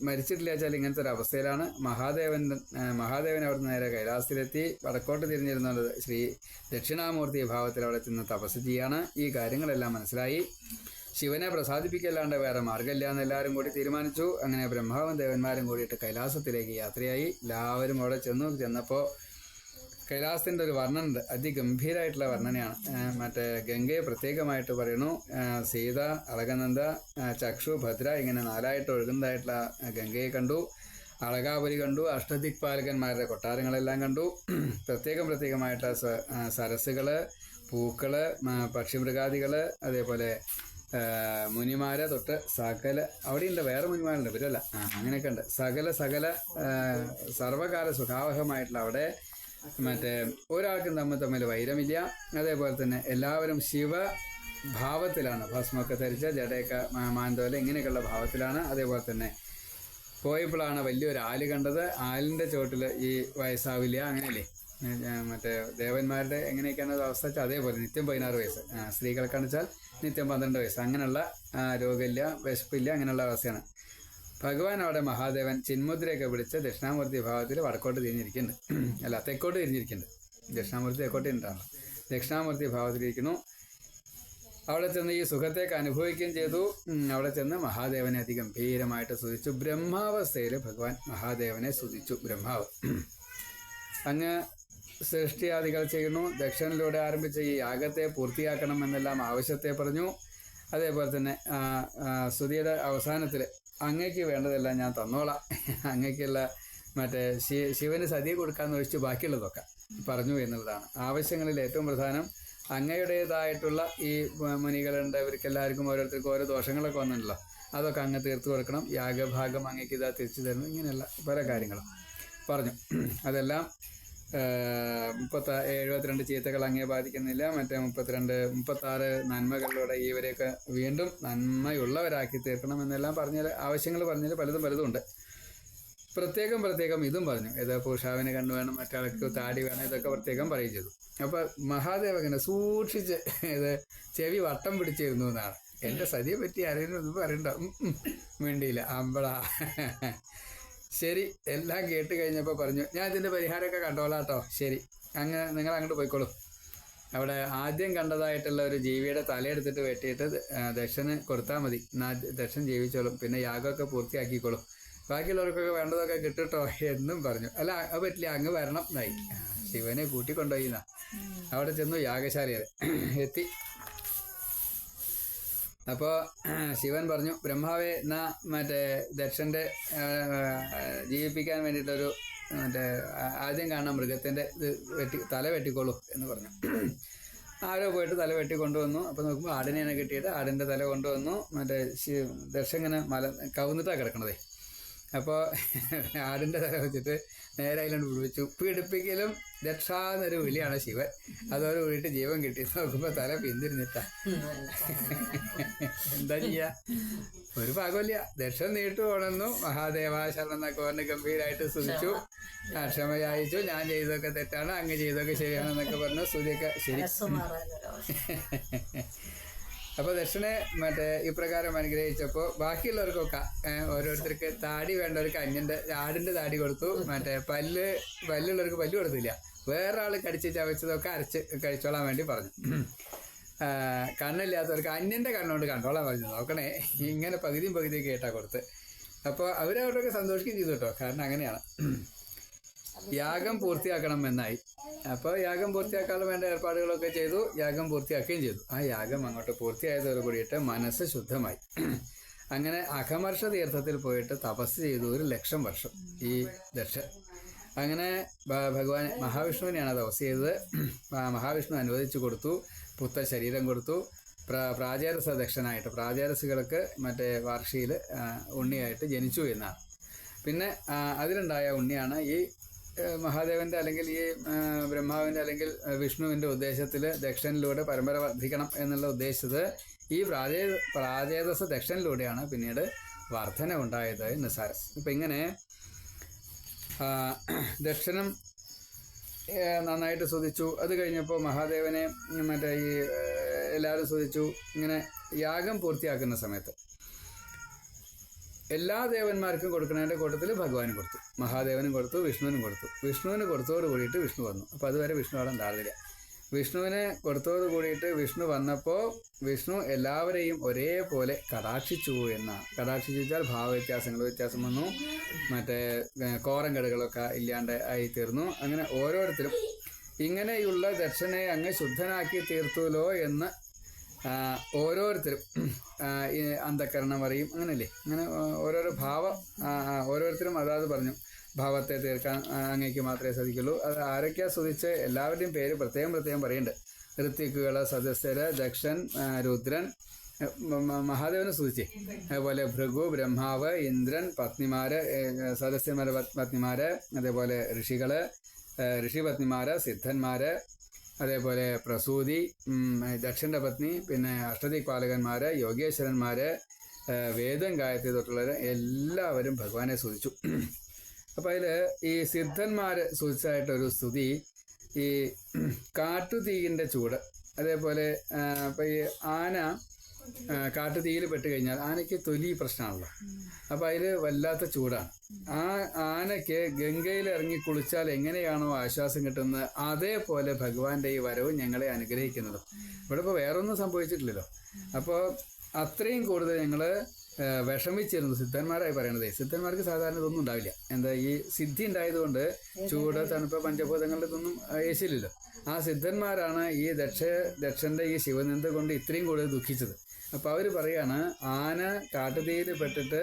മരിച്ചിട്ടില്ല വെച്ചാൽ ഇങ്ങനത്തെ ഒരു അവസ്ഥയിലാണ്. മഹാദേവൻ അവിടുന്ന് നേരെ കൈലാസത്തിലെത്തി. വടക്കോട്ട് തിരിഞ്ഞിരുന്നത് ശ്രീ ദക്ഷിണാമൂർത്തി ഭാവത്തിൽ അവിടെ ചെന്ന് തപസ് ചെയ്യാണ്. ഈ കാര്യങ്ങളെല്ലാം മനസ്സിലായി. ശിവനെ പ്രസാദിപ്പിക്കല്ലാണ്ട് വേറെ മാർഗ്ഗമില്ല എന്ന് എല്ലാവരും കൂടി തീരുമാനിച്ചു. അങ്ങനെ ബ്രഹ്മാവും ദേവന്മാരും കൂടിയിട്ട് കൈലാസത്തിലേക്ക് യാത്രയായി. എല്ലാവരും അവിടെ ചെന്നപ്പോൾ കൈലാസത്തിൻ്റെ ഒരു വർണ്ണനുണ്ട്. അതിഗംഭീരമായിട്ടുള്ള വർണ്ണനയാണ്. ഗംഗയെ പ്രത്യേകമായിട്ട് പറയുന്നു. സീത, അളകനന്ദ, ചക്ഷു, ഭദ്ര ഇങ്ങനെ 4 ഒഴുകുന്നതായിട്ടുള്ള ഗംഗയെ കണ്ടു. അളകാപുരി കണ്ടു. അഷ്ടദിക്പാലകന്മാരുടെ കൊട്ടാരങ്ങളെല്ലാം കണ്ടു. പ്രത്യേകമായിട്ടുള്ള സരസ്സുകൾ, പൂക്കൾ, പക്ഷിമൃഗാദികൾ, അതേപോലെ മുനിമാരെ തൊട്ട് സകല അവിടെയുണ്ട്. വേറെ മുനിമാരുണ്ട്, ഇവരല്ല. അങ്ങനെയൊക്കെ ഉണ്ട്. സകല സർവകാല സുഖാവഹമായിട്ടുള്ള അവിടെ ഒരാൾക്കും തമ്മിൽ വൈരമില്ല. അതേപോലെ തന്നെ എല്ലാവരും ശിവഭാവത്തിലാണ്. ഭസ്മൊക്കെ ധരിച്ച ജടയൊക്കെ മാന്തോല ഇങ്ങനെയൊക്കെയുള്ള ഭാവത്തിലാണ്. അതേപോലെ തന്നെ പോയപ്പോഴാണ് വലിയൊരു ആല് കണ്ടത്. ആലിൻ്റെ ചോട്ടിൽ ഈ വയസ്സാവില്ല, അങ്ങനെയല്ലേ ദേവന്മാരുടെ എങ്ങനെയൊക്കെയാണ് അവസ്ഥ വെച്ചാൽ അതേപോലെ നിത്യം 16 വയസ്സ്. സ്ത്രീകൾക്കാണെന്ന് വെച്ചാൽ നിത്യം 12 വയസ്സ്. അങ്ങനെയുള്ള രോഗമില്ല, വിശപ്പില്ല, അങ്ങനെയുള്ള അവസ്ഥയാണ്. ഭഗവാൻ അവിടെ മഹാദേവൻ ചിന്മുദ്രയൊക്കെ പിടിച്ച് ദക്ഷിണാമൂർത്തി ഭാവത്തിൽ വടക്കോട്ട് തിരിഞ്ഞിരിക്കുന്നുണ്ട്. അല്ല, തെക്കോട്ട് തിരിഞ്ഞിരിക്കുന്നുണ്ട്. ദക്ഷിണാമൂർത്തി തെക്കോട്ട് തിരിഞ്ഞിട്ടാണ്. ദക്ഷിണാമൂർത്തി ഭാവത്തിലിരിക്കുന്നു. അവിടെ ചെന്ന് ഈ സുഖത്തേക്ക് അനുഭവിക്കുകയും ചെയ്തു. അവിടെ ചെന്ന് മഹാദേവനെ അതിഗംഭീരമായിട്ട് സ്തുതിച്ചു. ബ്രഹ്മാവസ്ഥയിൽ ഭഗവാൻ മഹാദേവനെ സ്തുതിച്ചു. ബ്രഹ്മാവ് അങ്ങ് സൃഷ്ടിയാദികൾ ചെയ്യുന്നു. ദക്ഷനിലൂടെ ആരംഭിച്ച ഈ യാഗത്തെ പൂർത്തിയാക്കണം എന്നെല്ലാം ആവശ്യത്തെ പറഞ്ഞു. അതേപോലെ തന്നെ സ്തുതിയുടെ അവസാനത്തിൽ അങ്ങയ്ക്ക് വേണ്ടതെല്ലാം ഞാൻ തന്നോളാം, അങ്ങയ്ക്കുള്ള ശിവന് സതിയെ കൊടുക്കാമെന്ന് ഒഴിച്ച് ബാക്കിയുള്ളതൊക്കെ പറഞ്ഞു എന്നുള്ളതാണ്. ആവശ്യങ്ങളിൽ ഏറ്റവും പ്രധാനം അങ്ങയുടേതായിട്ടുള്ള ഈ മുനികളുണ്ട്, ഇവർക്കെല്ലാവർക്കും ഓരോരുത്തർക്കും ഓരോ ദോഷങ്ങളൊക്കെ വന്നിട്ടുണ്ടല്ലോ, അതൊക്കെ അങ്ങ് തീർത്തു കൊടുക്കണം. യാഗഭാഗം അങ്ങയ്ക്ക് ഇതാ തിരിച്ചു തരണം. ഇങ്ങനെയുള്ള പല കാര്യങ്ങളും പറഞ്ഞു. അതെല്ലാം 72 ചീത്തകൾ അങ്ങേ ബാധിക്കുന്നില്ല. 36 നന്മകളിലൂടെ ഇവരെയൊക്കെ വീണ്ടും നന്മയുള്ളവരാക്കി തീർക്കണം എന്നെല്ലാം ആവശ്യങ്ങൾ പറഞ്ഞാൽ പലതും ഉണ്ട്. പ്രത്യേകം ഇതും പറഞ്ഞു. ഇത് പൂഷാവിനെ കണ്ണു വേണം, മറ്റാൾക്ക് താടി വേണം, ഇതൊക്കെ പ്രത്യേകം പറയുകയും ചെയ്തു. അപ്പോൾ മഹാദേവനെ സൂക്ഷിച്ച് ഇത് ചെവി വട്ടം പിടിച്ചിരുന്നു എന്നാണ്. എൻ്റെ സതിയെ പറ്റി ആരെങ്കിലും ഒന്നും പറയണ്ട, വേണ്ടിയില്ല അമ്പളാ. ശരി, എല്ലാം കേട്ട് കഴിഞ്ഞപ്പോൾ പറഞ്ഞു, ഞാൻ ഇതിൻ്റെ പരിഹാരമൊക്കെ കണ്ടോളാം കേട്ടോ. ശരി, നിങ്ങൾ അങ്ങോട്ട് പോയിക്കോളൂ. അവിടെ ആദ്യം കണ്ടതായിട്ടുള്ള ഒരു ജീവിയുടെ തലയെടുത്തിട്ട് വെട്ടിയിട്ട് ദക്ഷൻ കൊടുത്താൽ മതി. ദക്ഷൻ ജീവിച്ചോളും. പിന്നെ യാഗമൊക്കെ പൂർത്തിയാക്കിക്കോളും. ബാക്കിയുള്ളവർക്കൊക്കെ വേണ്ടതൊക്കെ കിട്ടട്ടോ എന്നും പറഞ്ഞു. അല്ല, അത് പറ്റില്ല, അങ്ങ് വരണം എന്നായി. ശിവനെ കൂട്ടിക്കൊണ്ടുപോയി എന്നാ. അവിടെ ചെന്നു യാഗശാലയിൽ എത്തി. അപ്പോൾ ശിവൻ പറഞ്ഞു, ബ്രഹ്മാവെ എന്നാ ദക്ഷൻ്റെ ജീവിപ്പിക്കാൻ വേണ്ടിയിട്ടൊരു ആദ്യം കാണാൻ മൃഗത്തിൻ്റെ ഇത് തല വെട്ടിക്കോളൂ എന്ന് പറഞ്ഞു. ആരോ പോയിട്ട് തല വെട്ടി കൊണ്ടുവന്നു. അപ്പോൾ നോക്കുമ്പോൾ ആടിനെയാണ് കിട്ടിയിട്ട് ആടിൻ്റെ തല കൊണ്ടുവന്നു. ദക്ഷൻ കവുന്നിട്ടാണ് കിടക്കണതേ. അപ്പോൾ ആടിൻ്റെ തല വെച്ചിട്ട് നേരെ അതിലോട്ട് പിടിപ്പിച്ചു. പിടിപ്പിക്കലും ദക്ഷാന്നൊരു വിളിയാണ് ശിവൻ. അതോട് കൂടിയിട്ട് ജീവൻ കിട്ടി. നോക്കുമ്പോൾ തല പിന്തിരിഞ്ഞിട്ടാ. എന്താ ചെയ്യാ, ഒരു ഭാഗമില്ല. ദക്ഷൻ നീട്ടു കൊണന്നു. മഹാദേവാ ശരണം എന്നൊക്കെ പറഞ്ഞ് ഗംഭീരമായിട്ട് സ്തുതിച്ചു. ക്ഷമ യാചിച്ചു. ഞാൻ ചെയ്തതൊക്കെ തെറ്റാണ്, അങ്ങ് ചെയ്തൊക്കെ ശരിയാണെന്നൊക്കെ പറഞ്ഞു. സ്തുതിയൊക്കെ ശരി. അപ്പോൾ ദക്ഷനെ ഇപ്രകാരം അനുഗ്രഹിച്ചപ്പോൾ ബാക്കിയുള്ളവർക്കൊക്കെ ഓരോരുത്തർക്ക് താടി വേണ്ടവർക്ക് ആടിൻ്റെ താടി കൊടുത്തു. പല്ലുള്ളവർക്ക് പല്ല് കൊടുത്തില്ല. വേറെ ആൾ കടിച്ച് ചവച്ചതൊക്കെ അരച്ച് കഴിച്ചോളാൻ വേണ്ടി പറഞ്ഞു. കണ്ണില്ലാത്തവർക്ക് അന്യൻ്റെ കണ്ണുകൊണ്ട് കണ്ടോളാൻ പറഞ്ഞു. നോക്കണേ, ഇങ്ങനെ പകുതിയും കേട്ടാ കൊടുത്ത്. അപ്പോൾ അവരവരൊക്കെ സന്തോഷിക്കുകയും ചെയ്തു കേട്ടോ. കാരണം അങ്ങനെയാണ്. യാഗം പൂർത്തിയാക്കണം എന്നായി. അപ്പോൾ യാഗം പൂർത്തിയാക്കാൻ വേണ്ട ഏർപ്പാടുകളൊക്കെ ചെയ്തു. യാഗം പൂർത്തിയാക്കുകയും ചെയ്തു. ആ യാഗം അങ്ങോട്ട് പൂർത്തിയായതോട് കൂടിയിട്ട് മനസ്സ് ശുദ്ധമായി. അങ്ങനെ അഘമർഷ തീർത്ഥത്തിൽ പോയിട്ട് തപസ് ചെയ്തു 1,00,000 വർഷം ഈ ദക്ഷൻ. അങ്ങനെ ഭഗവാൻ മഹാവിഷ്ണുവിനെയാണ് തപസ് ചെയ്തത്. മഹാവിഷ്ണു അനുവദിച്ചു കൊടുത്തു. പുത്ത ശരീരം കൊടുത്തു. പ്രാചേരസ ദക്ഷനായിട്ട് പ്രാചേരസുകൾക്ക് മറ്റേ വാർഷിയിൽ ഉണ്ണിയായിട്ട് ജനിച്ചു എന്നാണ്. പിന്നെ അതിലുണ്ടായ ഉണ്ണിയാണ് ഈ മഹാദേവൻ്റെ അല്ലെങ്കിൽ ഈ ബ്രഹ്മാവിൻ്റെ അല്ലെങ്കിൽ വിഷ്ണുവിൻ്റെ ഉദ്ദേശത്തിൽ ദക്ഷനിലൂടെ പരമ്പര വർദ്ധിക്കണം എന്നുള്ള ഉദ്ദേശിച്ചത് ഈ പ്രാചേതസ ദക്ഷനിലൂടെയാണ് പിന്നീട് വർധന ഉണ്ടായത് നിസ്സാരം. ഇപ്പം ഇങ്ങനെ ദക്ഷനം നന്നായിട്ട് സ്തുതിച്ചു. അത് കഴിഞ്ഞപ്പോൾ മഹാദേവനെ മറ്റേ ഈ എല്ലാവരും സ്തുതിച്ചു. ഇങ്ങനെ യാഗം പൂർത്തിയാക്കുന്ന സമയത്ത് എല്ലാ ദേവന്മാർക്കും കൊടുക്കുന്നതിൻ്റെ കൂട്ടത്തിൽ ഭഗവാനും കൊടുത്തു, മഹാദേവനും കൊടുത്തു, വിഷ്ണുവിനും കൊടുത്തു. വിഷ്ണുവിന് കൊടുത്തോട് കൂടിയിട്ട് വിഷ്ണു വന്നു. അപ്പോൾ അതുവരെ വിഷ്ണു അവിടെ ഉണ്ടായിരുന്നില്ല. വിഷ്ണുവിനെ കൊടുത്തോട് കൂടിയിട്ട് വിഷ്ണു വന്നപ്പോൾ വിഷ്ണു എല്ലാവരെയും ഒരേപോലെ കടാക്ഷിച്ചു എന്നാണ്. കടാക്ഷിച്ചു വെച്ചാൽ വ്യത്യാസം വന്നു, മറ്റേ കോറങ്കടുകളൊക്കെ ഇല്ലാണ്ട് ആയി തീർന്നു. അങ്ങനെ ഓരോരുത്തരും ഇങ്ങനെയുള്ള ദക്ഷനെ അങ്ങ് ശുദ്ധനാക്കി തീർത്തുല്ലോ എന്ന് ഓരോരുത്തരും അന്ധക്കരണം പറയും, അങ്ങനല്ലേ, അങ്ങനെ ഓരോരോ ഭാവം ഓരോരുത്തരും അതാത് പറഞ്ഞു. ഭാവത്തെ തീർക്കാൻ അങ്ങേക്ക് മാത്രമേ സാധിക്കുള്ളൂ. അത് ആരൊക്കെയാണ് സ്തുതിച്ച് എല്ലാവരുടെയും പേര് പ്രത്യേകം പറയുന്നുണ്ട്. ഋത്വിക്കുകൾ, സദസ്യര്, ദക്ഷൻ, രുദ്രൻ, മഹാദേവനെ സ്തുതിച്ചേ. അതുപോലെ ഭൃഗു, ബ്രഹ്മാവ്, ഇന്ദ്രൻ, പത്നിമാര്, സദസ്യന്മാരെ പത്നിമാര്, അതേപോലെ ഋഷികള്, ഋഷിപത്നിമാര്, സിദ്ധന്മാര്, അതേപോലെ പ്രസൂതി, ദക്ഷൻ്റെ പത്നി, പിന്നെ അഷ്ടദിക്പാലകന്മാര്, യോഗേശ്വരന്മാര്, വേദം ഗായത്രി തൊട്ടുള്ളവർ എല്ലാവരും ഭഗവാനെ സ്തുതിച്ചു. അപ്പം അതിൽ ഈ സിദ്ധന്മാർ സ്തുതിച്ചായിട്ടൊരു സ്തുതി ഈ കാട്ടുതീയിൻ്റെ ചൂട്, അതേപോലെ ഇപ്പം ഈ ആന കാട്ടുതീയിൽ പെട്ട് കഴിഞ്ഞാൽ ആനയ്ക്ക് തൊലി പ്രശ്നമാണല്ലോ. അപ്പം അതിൽ വല്ലാത്ത ചൂടാണ്. ആ ആനയ്ക്ക് ഗംഗയിൽ ഇറങ്ങി കുളിച്ചാൽ എങ്ങനെയാണോ ആശ്വാസം കിട്ടുന്നത്, അതേപോലെ ഭഗവാന്റെ ഈ വരവും ഞങ്ങളെ അനുഗ്രഹിക്കുന്നതും. ഇവിടെ ഇപ്പോൾ വേറൊന്നും സംഭവിച്ചിട്ടില്ലല്ലോ. അപ്പോൾ അത്രയും കൂടുതൽ ഞങ്ങൾ വിഷമിച്ചിരുന്നു സിദ്ധന്മാരായി പറയണത്. സിദ്ധന്മാർക്ക് സാധാരണ ഇതൊന്നും ഉണ്ടാവില്ല. എന്താ, ഈ സിദ്ധി ഉണ്ടായതുകൊണ്ട് ചൂട്, തണുപ്പ്, പഞ്ചഭൂതങ്ങളുടെ ഇതൊന്നും ഏശില്ലല്ലോ. ആ സിദ്ധന്മാരാണ് ഈ ദക്ഷൻ്റെ ഈ ശിവനിന്ദ കൊണ്ട് ഇത്രയും കൂടുതൽ ദുഃഖിച്ചത്. അപ്പോൾ അവർ പറയാണ്, ആന കാട്ടുതീയിൽ പെട്ടിട്ട്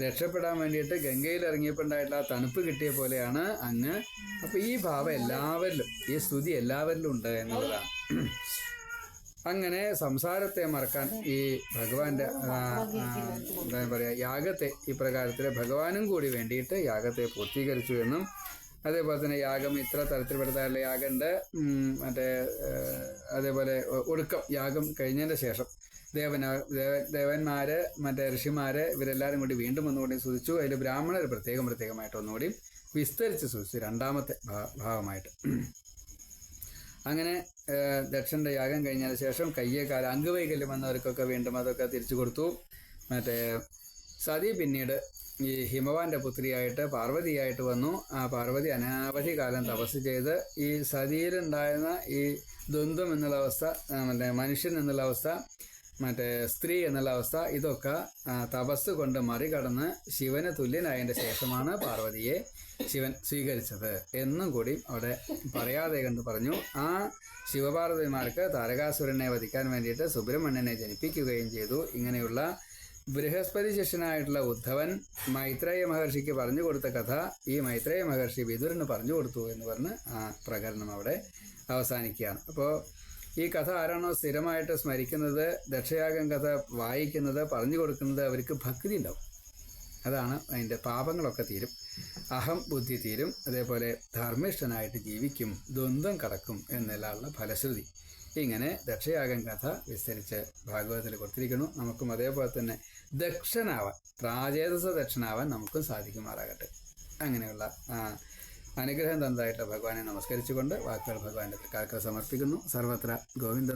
രക്ഷപ്പെടാൻ വേണ്ടിയിട്ട് ഗംഗയിൽ ഇറങ്ങിയപ്പോൾ ഉണ്ടായിട്ടുള്ള ആ തണുപ്പ് കിട്ടിയ പോലെയാണ് അങ്ങ്. അപ്പോൾ ഈ ഭാവം എല്ലാവരിലും, ഈ സ്തുതി എല്ലാവരിലും ഉണ്ട് എന്നുള്ളതാണ്. അങ്ങനെ സംസാരത്തെ മറക്കാൻ ഈ ഭഗവാന്റെ എന്താ പറയുക യാഗത്തെ ഇപ്രകാരത്തിൽ ഭഗവാനും കൂടി വേണ്ടിയിട്ട് യാഗത്തെ പൂർത്തീകരിച്ചു എന്നും, അതേപോലെ തന്നെ യാഗം ഇത്ര തരത്തിൽപ്പെടുത്താനുള്ള യാഗമുണ്ട്. മറ്റേ അതേപോലെ ഒടുക്കം യാഗം കഴിഞ്ഞതിൻ്റെ ശേഷം ദേവന്മാര്, മറ്റേ ഋഷിമാര്, ഇവരെല്ലാവരും കൂടി വീണ്ടും ഒന്നുകൂടി സ്തുതിച്ചു. അതിൽ ബ്രാഹ്മണർ പ്രത്യേകമായിട്ട് ഒന്നുകൂടി വിസ്തരിച്ച് സ്തുതിച്ചു, രണ്ടാമത്തെ ഭാഗമായിട്ട്. അങ്ങനെ ദക്ഷൻ്റെ യാഗം കഴിഞ്ഞതിന് ശേഷം കയ്യേക്കാല അംഗവൈകല്യം വന്നവർക്കൊക്കെ വീണ്ടും അതൊക്കെ തിരിച്ചു കൊടുത്തു. മറ്റേ സതി പിന്നീട് ഈ ഹിമവാന്റെ പുത്രിയായിട്ട് പാർവതിയായിട്ട് വന്നു. ആ പാർവതി അനാവധി കാലം തപസ് ചെയ്ത് ഈ സതിയിലുണ്ടായിരുന്ന ഈ ദ്വന്ദ്വം എന്നുള്ള അവസ്ഥ, മറ്റേ മനുഷ്യൻ എന്നുള്ള അവസ്ഥ, മറ്റേ സ്ത്രീ എന്നുള്ള അവസ്ഥ, ഇതൊക്കെ തപസ് കൊണ്ട് മറികടന്ന് ശിവന് തുല്യനായതിൻ്റെ ശേഷമാണ് പാർവതിയെ ശിവൻ സ്വീകരിച്ചത് എന്നും കൂടി അവിടെ പറയാതെ കണ്ട് പറഞ്ഞു. ആ ശിവപാർവതിമാർക്ക് താരകാസുരനെ വധിക്കാൻ വേണ്ടിയിട്ട് സുബ്രഹ്മണ്യനെ ജനിപ്പിക്കുകയും ചെയ്തു. ഇങ്ങനെയുള്ള ബൃഹസ്പതി ശിഷ്യനായിട്ടുള്ള ഉദ്ധവൻ മൈത്രേയ മഹർഷിക്ക് പറഞ്ഞു കൊടുത്ത കഥ ഈ മൈത്രേയ മഹർഷി വിദുരന് പറഞ്ഞു കൊടുത്തു എന്ന് പറഞ്ഞ് ആ പ്രകരണം അവിടെ അവസാനിക്കുകയാണ്. അപ്പോൾ ഈ കഥ ആരാണോ സ്ഥിരമായിട്ട് സ്മരിക്കുന്നത്, ദക്ഷയാഗം കഥ വായിക്കുന്നത്, പറഞ്ഞു കൊടുക്കുന്നത്, അവർക്ക് ഭക്തി ഉണ്ടാവും. അതാണ് അതിൻ്റെ പാപങ്ങളൊക്കെ തീരും, അഹം ബുദ്ധി തീരും, അതേപോലെ ധർമ്മിഷ്ഠനായിട്ട് ജീവിക്കും, ദ്വന്ദ്വം കടക്കും എന്നെല്ലാമുള്ള ഫലശ്രുതി. ഇങ്ങനെ ദക്ഷയാഗം കഥ വിസ്തരിച്ച് ഭാഗവതത്തിൽ കൊടുത്തിരിക്കുന്നു. നമുക്കും അതേപോലെ തന്നെ ദക്ഷനാവാൻ, പ്രാചേതസ ദക്ഷനാവാൻ നമുക്കും സാധിക്കുമാറാകട്ടെ. അങ്ങനെയുള്ള അനുഗ്രഹം തന്നതായിട്ട് ഭഗവാനെ നമസ്കരിച്ചുകൊണ്ട് വാക്കുകൾ ഭഗവാന്റെ തൃക്കാൽക്കൽ സമർപ്പിക്കുന്നു. സർവത്ര ഗോവിന്ദ.